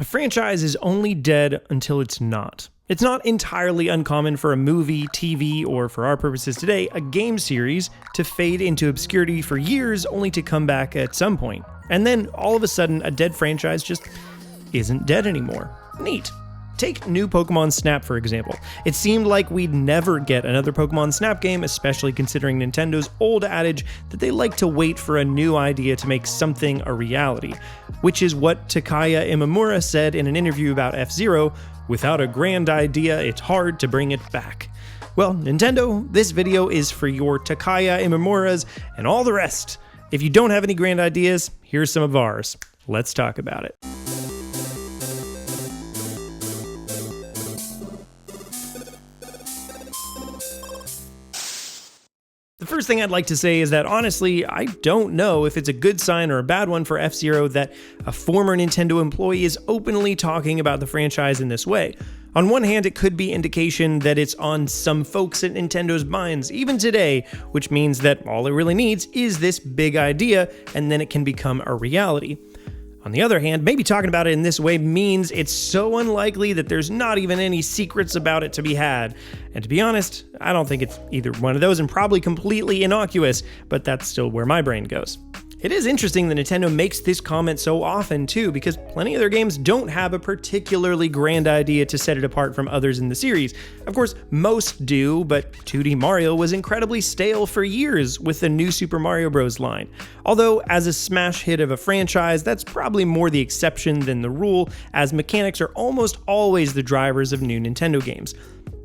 A franchise is only dead until it's not. It's not entirely uncommon for a movie, TV, or for our purposes today, a game series to fade into obscurity for years only to come back at some point. And then, all of a sudden, a dead franchise just isn't dead anymore. Neat. Take new Pokemon Snap, for example. It seemed like we'd never get another Pokemon Snap game, especially considering Nintendo's old adage that they like to wait for a new idea to make something a reality, which is what Takaya Imamura said in an interview about F-Zero, "Without a grand idea, it's hard to bring it back." Well, Nintendo, this video is for your Takaya Imamuras and all the rest. If you don't have any grand ideas, here's some of ours. Let's talk about it. The first thing I'd like to say is that honestly, I don't know if it's a good sign or a bad one for F-Zero that a former Nintendo employee is openly talking about the franchise in this way. On one hand, it could be indication that it's on some folks at Nintendo's minds, even today, which means that all it really needs is this big idea, and then it can become a reality. On the other hand, maybe talking about it in this way means it's so unlikely that there's not even any secrets about it to be had. And to be honest, I don't think it's either one of those and probably completely innocuous, but that's still where my brain goes. It is interesting that Nintendo makes this comment so often too, because plenty of their games don't have a particularly grand idea to set it apart from others in the series. Of course, most do, but 2D Mario was incredibly stale for years with the New Super Mario Bros. Line. Although, as a smash hit of a franchise, that's probably more the exception than the rule, as mechanics are almost always the drivers of new Nintendo games.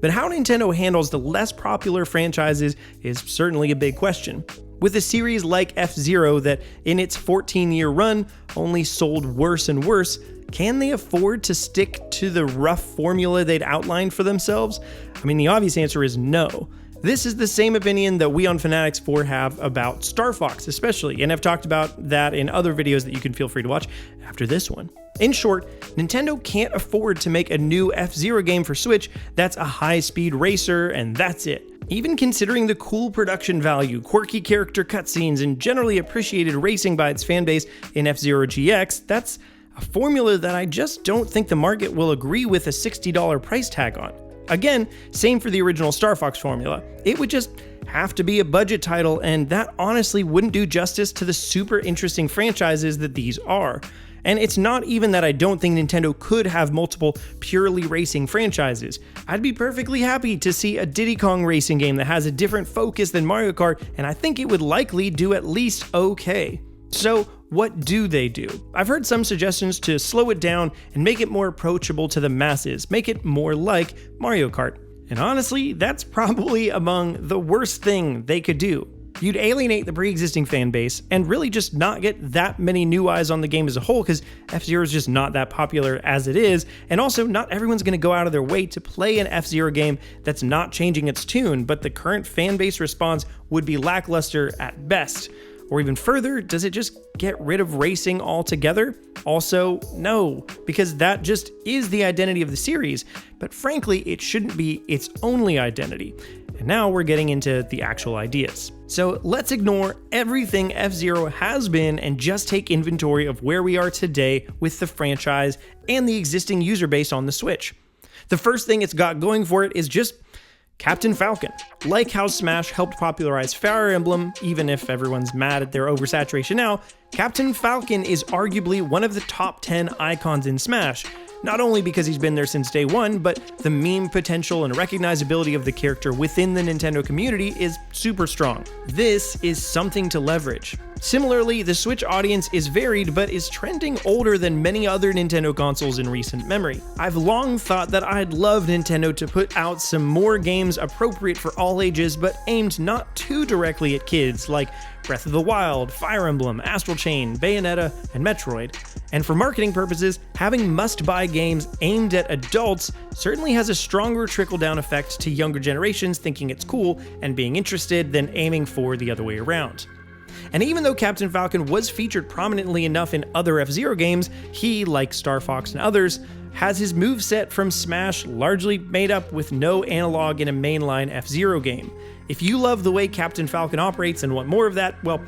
But how Nintendo handles the less popular franchises is certainly a big question. With a series like F-Zero that, in its 14-year run, only sold worse and worse, can they afford to stick to the rough formula they'd outlined for themselves? I mean, the obvious answer is no. This is the same opinion that we on Fanatix Four have about Star Fox especially, and I've talked about that in other videos that you can feel free to watch after this one. In short, Nintendo can't afford to make a new F-Zero game for Switch that's a high-speed racer, and that's it. Even considering the cool production value, quirky character cutscenes, and generally appreciated racing by its fanbase in F-Zero GX, that's a formula that I just don't think the market will agree with a $60 price tag on. Again, same for the original Star Fox formula. It would just have to be a budget title, and that honestly wouldn't do justice to the super interesting franchises that these are. And it's not even that I don't think Nintendo could have multiple purely racing franchises. I'd be perfectly happy to see a Diddy Kong racing game that has a different focus than Mario Kart, and I think it would likely do at least okay. So, what do they do? I've heard some suggestions to slow it down and make it more approachable to the masses, make it more like Mario Kart. And honestly, that's probably among the worst thing they could do. You'd alienate the pre-existing fan base and really just not get that many new eyes on the game as a whole, because F-Zero is just not that popular as it is, and also not everyone's going to go out of their way to play an F-Zero game that's not changing its tune, but the current fan base response would be lackluster at best. Or even further, does it just get rid of racing altogether? Also, no, because that just is the identity of the series, but frankly, it shouldn't be its only identity. And now we're getting into the actual ideas. So let's ignore everything F-Zero has been and just take inventory of where we are today with the franchise and the existing user base on the Switch. The first thing it's got going for it is just Captain Falcon. Like how Smash helped popularize Fire Emblem, even if everyone's mad at their oversaturation now, Captain Falcon is arguably one of the top 10 icons in Smash. Not only because he's been there since day one, but the meme potential and recognizability of the character within the Nintendo community is super strong. This is something to leverage. Similarly, the Switch audience is varied, but is trending older than many other Nintendo consoles in recent memory. I've long thought that I'd love Nintendo to put out some more games appropriate for all ages, but aimed not too directly at kids, like Breath of the Wild, Fire Emblem, Astral Chain, Bayonetta, and Metroid. And for marketing purposes, having must-buy games aimed at adults certainly has a stronger trickle-down effect to younger generations thinking it's cool and being interested than aiming for the other way around. And even though Captain Falcon was featured prominently enough in other F-Zero games, he, like Star Fox and others, has his moveset from Smash largely made up with no analog in a mainline F-Zero game. If you love the way Captain Falcon operates and want more of that, well,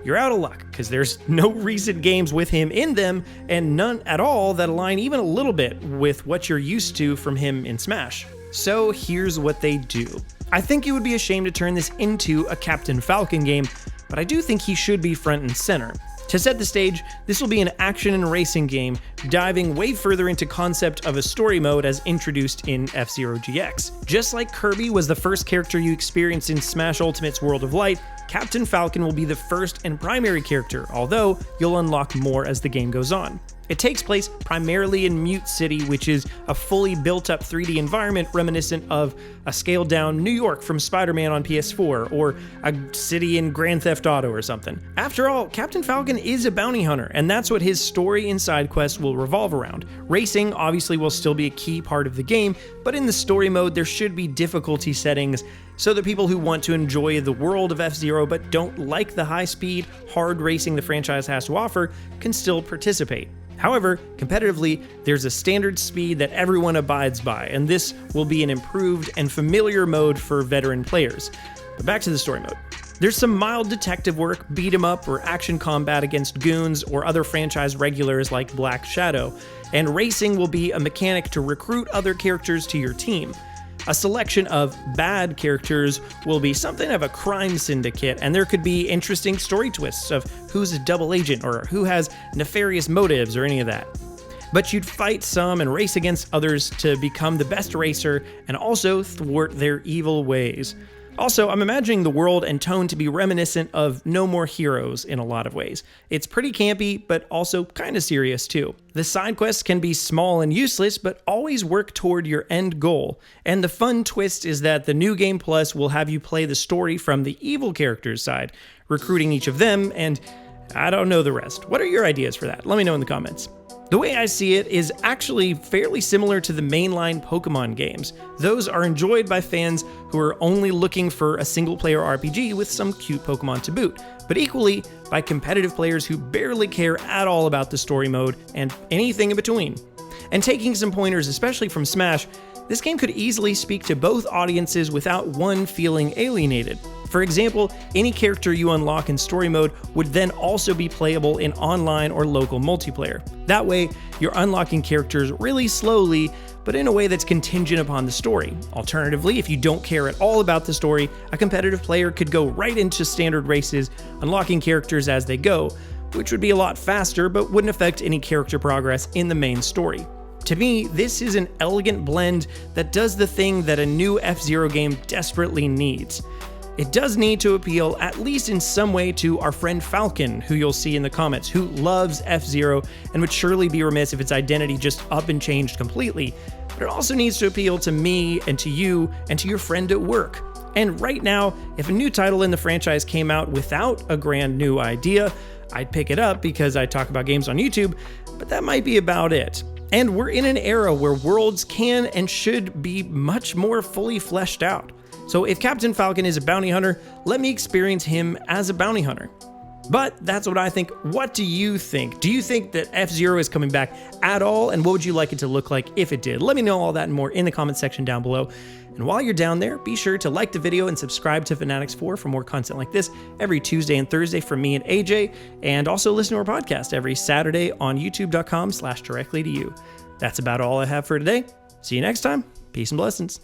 you're out of luck, because there's no recent games with him in them, and none at all that align even a little bit with what you're used to from him in Smash. So here's what they do. I think it would be a shame to turn this into a Captain Falcon game, but I do think he should be front and center. To set the stage, this will be an action and racing game, diving way further into concept of a story mode as introduced in F-Zero GX. Just like Kirby was the first character you experienced in Smash Ultimate's World of Light, Captain Falcon will be the first and primary character, although you'll unlock more as the game goes on. It takes place primarily in Mute City, which is a fully built-up 3D environment reminiscent of a scaled-down New York from Spider-Man on PS4, or a city in Grand Theft Auto or something. After all, Captain Falcon is a bounty hunter, and that's what his story and side quests will revolve around. Racing obviously will still be a key part of the game, but in the story mode there should be difficulty settings so that people who want to enjoy the world of F-Zero but don't like the high-speed, hard racing the franchise has to offer can still participate. However, competitively, there's a standard speed that everyone abides by, and this will be an improved and familiar mode for veteran players. But back to the story mode. There's some mild detective work, beat 'em up, or action combat against goons or other franchise regulars like Black Shadow, and racing will be a mechanic to recruit other characters to your team. A selection of bad characters will be something of a crime syndicate, and there could be interesting story twists of who's a double agent or who has nefarious motives or any of that. But you'd fight some and race against others to become the best racer and also thwart their evil ways. Also, I'm imagining the world and tone to be reminiscent of No More Heroes in a lot of ways. It's pretty campy, but also kinda serious too. The side quests can be small and useless, but always work toward your end goal. And the fun twist is that the New Game Plus will have you play the story from the evil character's side, recruiting each of them, and I don't know the rest. What are your ideas for that? Let me know in the comments. The way I see it is actually fairly similar to the mainline Pokemon games. Those are enjoyed by fans who are only looking for a single-player RPG with some cute Pokemon to boot, but equally by competitive players who barely care at all about the story mode and anything in between. And taking some pointers, especially from Smash, this game could easily speak to both audiences without one feeling alienated. For example, any character you unlock in story mode would then also be playable in online or local multiplayer. That way, you're unlocking characters really slowly, but in a way that's contingent upon the story. Alternatively, if you don't care at all about the story, a competitive player could go right into standard races, unlocking characters as they go, which would be a lot faster but wouldn't affect any character progress in the main story. To me, this is an elegant blend that does the thing that a new F-Zero game desperately needs. It does need to appeal, at least in some way, to our friend Falcon, who you'll see in the comments, who loves F-Zero and would surely be remiss if its identity just up and changed completely. But it also needs to appeal to me and to you and to your friend at work. And right now, if a new title in the franchise came out without a grand new idea, I'd pick it up because I talk about games on YouTube, but that might be about it. And we're in an era where worlds can and should be much more fully fleshed out. So if Captain Falcon is a bounty hunter, let me experience him as a bounty hunter. But that's what I think. What do you think? Do you think that F-Zero is coming back at all? And what would you like it to look like if it did? Let me know all that and more in the comment section down below. And while you're down there, be sure to like the video and subscribe to Fanatix Four for more content like this every Tuesday and Thursday from me and AJ. And also listen to our podcast every Saturday on youtube.com/directly to you. That's about all I have for today. See you next time. Peace and blessings.